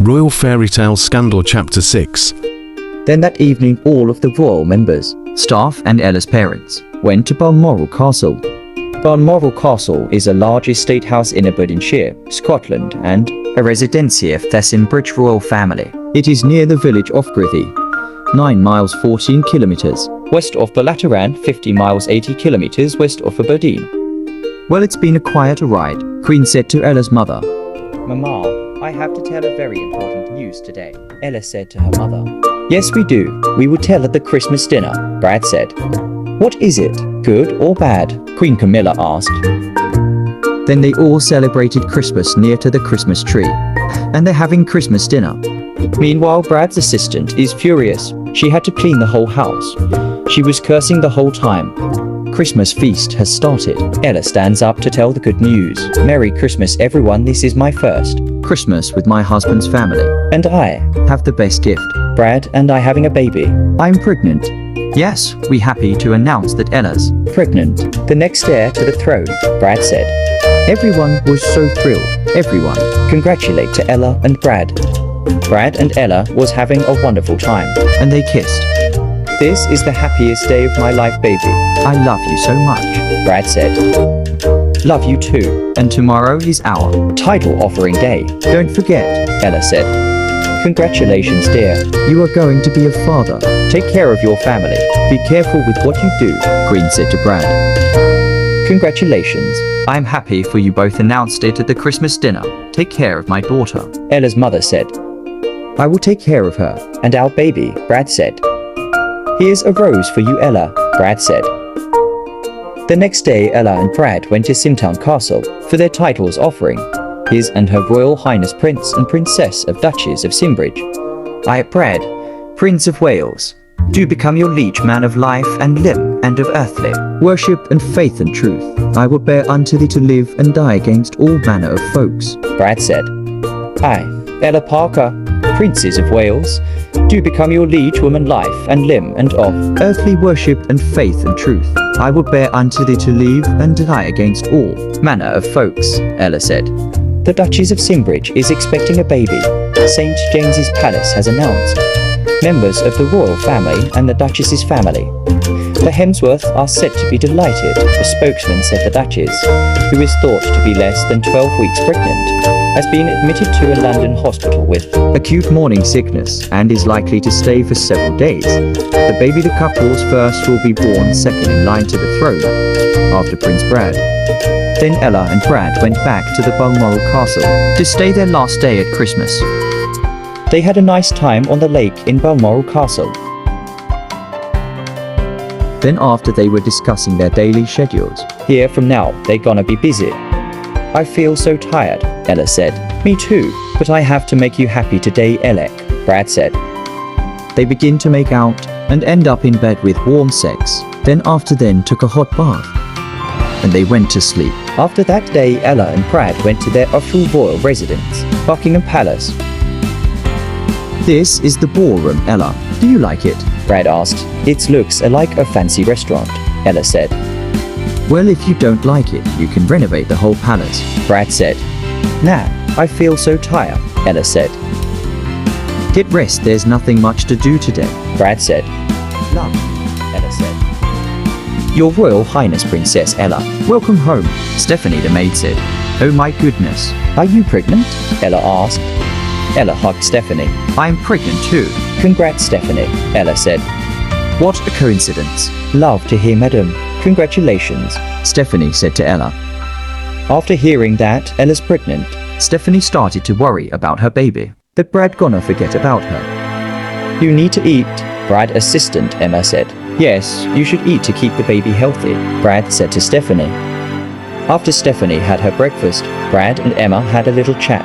Royal Fairy Tale Scandal Chapter 6. Then that evening all of the royal members, staff and Ella's parents went to Balmoral Castle. Balmoral Castle is a large estate house in Aberdeenshire, Scotland and a residency of the Simbridge royal family. It is near the village of Grithy, 9 miles 14 kilometers west of Ballataran, 50 miles 80 kilometers west of Aberdeen. Well, it's been a quiet ride, Queen said to Ella's mother. Mama, I have to tell a very important news today, Ella said to her mother. Yes, we do. We will tell at the Christmas dinner, Brad said. What is it, good or bad? Queen Camilla asked. Then they all celebrated Christmas near to the Christmas tree, and they're having Christmas dinner. Meanwhile, Brad's assistant is furious. She had to clean the whole house. She was cursing the whole time. Christmas feast has started. Ella stands up to tell the good news. Merry Christmas everyone, this is my first Christmas with my husband's family. And I have the best gift. Brad and I having a baby. I'm pregnant. Yes, we happy to announce that Ella's pregnant. The next heir to the throne, Brad said. Everyone was so thrilled. Everyone congratulate to Ella and Brad. Brad and Ella was having a wonderful time, and they kissed. This is the happiest day of my life, baby. I love you so much, Brad said. Love you too. And tomorrow is our title offering day. Don't forget, Ella said. Congratulations, dear. You are going to be a father. Take care of your family. Be careful with what you do, Queen said to Brad. Congratulations. I'm happy for you both, announced it at the Christmas dinner. Take care of my daughter, Ella's mother said. I will take care of her and our baby, Brad said. Here's a rose for you, Ella, Brad said. The next day, Ella and Brad went to Simtown Castle for their titles offering. His and Her Royal Highness Prince and Princess of Duchess of Simbridge. I, Brad, Prince of Wales, do become your liege man of life and limb and of earthly worship and faith and truth. I will bear unto thee to live and die against all manner of folks, Brad said. I, Ella Parker, Princess of Wales, do become your liege woman life and limb and of earthly worship and faith and truth. I will bear unto thee to live and die against all manner of folks, Ella said. The Duchess of Simbridge is expecting a baby, St. James's Palace has announced. Members of the royal family and the Duchess's family. The Hemsworth are said to be delighted, a spokesman said. The Duchess, who is thought to be less than 12 weeks pregnant, has been admitted to a London hospital with acute morning sickness and is likely to stay for several days. The baby, the couple's first, will be born second in line to the throne, after Prince Brad. Then Ella and Brad went back to the Balmoral Castle to stay their last day at Christmas. They had a nice time on the lake in Balmoral Castle. Then after they were discussing their daily schedules, here from now they're gonna be busy. I feel so tired, Ella said. Me too, but I have to make you happy today, Elec, Brad said. They begin to make out and end up in bed with warm sex, then took a hot bath. And they went to sleep. After that day, Ella and Brad went to their official royal residence, Buckingham Palace. This is the ballroom, Ella. Do you like it? Brad asked. It looks like a fancy restaurant, Ella said. Well, if you don't like it, you can renovate the whole palace, Brad said. Nah, I feel so tired, Ella said. Get rest, there's nothing much to do today, Brad said. Love, Ella said. Your Royal Highness Princess Ella, welcome home, Stephanie the maid said. Oh my goodness, are you pregnant? Ella asked. Ella hugged Stephanie. I'm pregnant too. Congrats, Stephanie, Ella said. What a coincidence. Love to hear, madam. Congratulations, Stephanie said to Ella. After hearing that Ella's pregnant, Stephanie started to worry about her baby. That Brad gonna forget about her. You need to eat, Brad assistant Emma said. Yes, you should eat to keep the baby healthy, Brad said to Stephanie. After Stephanie had her breakfast, Brad and Emma had a little chat.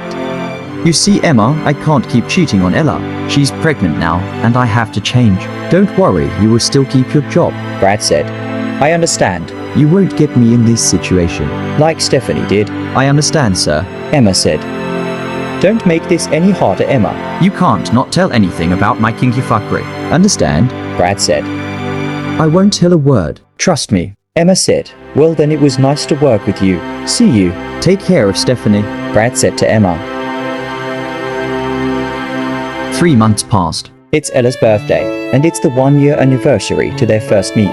You see, Emma, I can't keep cheating on Ella. She's pregnant now, and I have to change. Don't worry, you will still keep your job, Brad said. I understand. You won't get me in this situation. Like Stephanie did. I understand, sir, Emma said. Don't make this any harder, Emma. You can't not tell anything about my kinky fuckery. Understand? Brad said. I won't tell a word. Trust me, Emma said. Well then, it was nice to work with you. See you. Take care of Stephanie, Brad said to Emma. 3 months passed. It's Ella's birthday, and it's the 1-year anniversary to their first meet.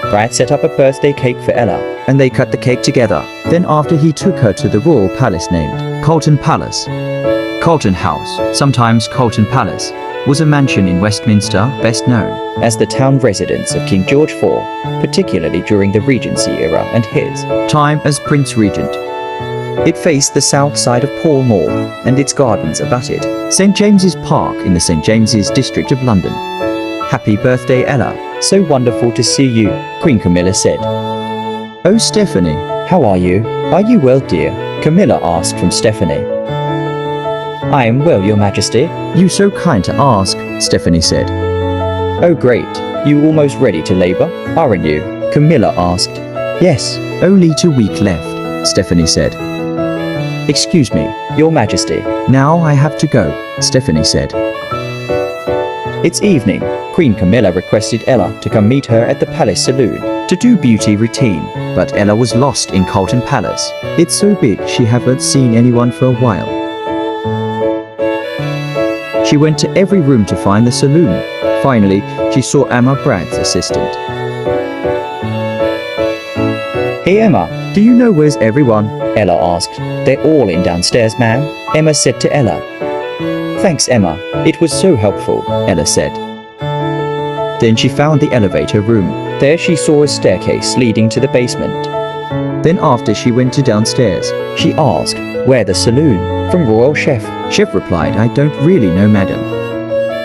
Brad set up a birthday cake for Ella, and they cut the cake together. Then after he took her to the royal palace named Carlton Palace. Carlton House, sometimes Carlton Palace, was a mansion in Westminster best known as the town residence of King George IV, particularly during the Regency era and his time as Prince Regent. It faced the south side of Pall Mall, and its gardens abutted St. James's Park in the St. James's district of London. Happy birthday, Ella. So wonderful to see you, Queen Camilla said. Oh, Stephanie, how are you? Are you well, dear? Camilla asked from Stephanie. I am well, Your Majesty. You so kind to ask, Stephanie said. Oh, great. You almost ready to labor, aren't you? Camilla asked. Yes, only 2 weeks left, Stephanie said. Excuse me, Your Majesty. Now I have to go, Stephanie said. It's evening. Queen Camilla requested Ella to come meet her at the palace saloon to do beauty routine, but Ella was lost in Carlton Palace. It's so big she haven't seen anyone for a while. She went to every room to find the saloon. Finally, she saw Emma, Brad's assistant. Hey Emma, do you know where's everyone? Ella asked. They're all in downstairs, ma'am, Emma said to Ella. Thanks, Emma. It was so helpful, Ella said. Then she found the elevator room. There she saw a staircase leading to the basement. Then after she went to downstairs, she asked, where the saloon? From Royal Chef. Chef replied, I don't really know, madam.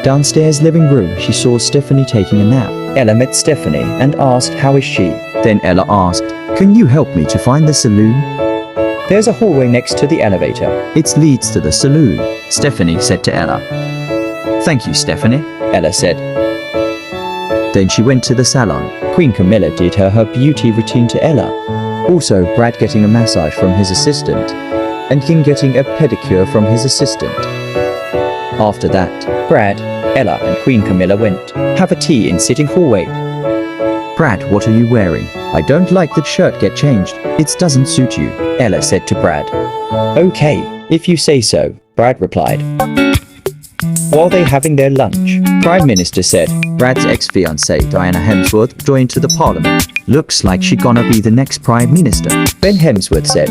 Downstairs living room, she saw Stephanie taking a nap. Ella met Stephanie and asked, how is she? Then Ella asked, can you help me to find the saloon? There's a hallway next to the elevator. It leads to the saloon, Stephanie said to Ella. Thank you, Stephanie, Ella said. Then she went to the salon. Queen Camilla did her beauty routine to Ella. Also, Brad getting a massage from his assistant, and King getting a pedicure from his assistant. After that, Brad, Ella and Queen Camilla went have a tea in sitting hallway. Brad, what are you wearing? I don't like that shirt, get changed. It doesn't suit you, Ella said to Brad. Okay, if you say so, Brad replied. While they having their lunch, Prime Minister said, Brad's ex-fiancée Diana Hemsworth joined to the parliament. Looks like she gonna be the next Prime Minister, Ben Hemsworth said.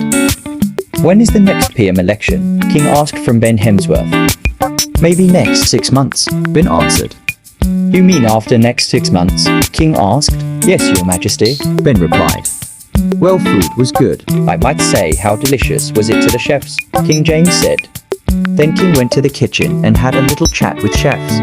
When is the next PM election? King asked from Ben Hemsworth. Maybe next 6 months, Ben answered. You mean after next 6 months? King asked. Yes, Your Majesty, Ben replied. Well, food was good. I might say, how delicious was it to the chefs? King James said. Then King went to the kitchen and had a little chat with chefs.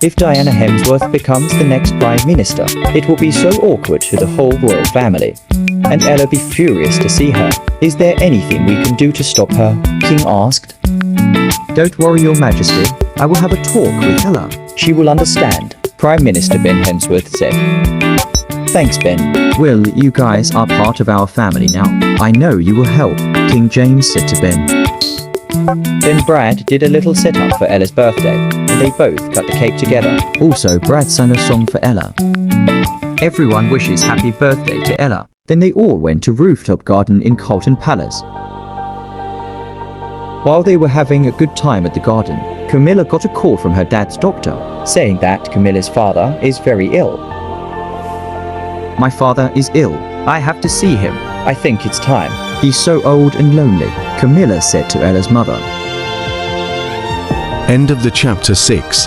If Diana Hemsworth becomes the next Prime Minister, it will be so awkward to the whole royal family. And Ella be furious to see her. Is there anything we can do to stop her? King asked. Don't worry, Your Majesty. I will have a talk with Ella. She will understand, Prime Minister Ben Hemsworth said. Thanks, Ben. Well, you guys are part of our family now. I know you will help, King James said to Ben. Then Brad did a little setup for Ella's birthday, and they both cut the cake together. Also, Brad sang a song for Ella. Everyone wishes happy birthday to Ella. Then they all went to rooftop garden in Carlton Palace. While they were having a good time at the garden, Camilla got a call from her dad's doctor, saying that Camilla's father is very ill. My father is ill. I have to see him. I think it's time. He's so old and lonely, Camilla said to Ella's mother. End of the chapter 6.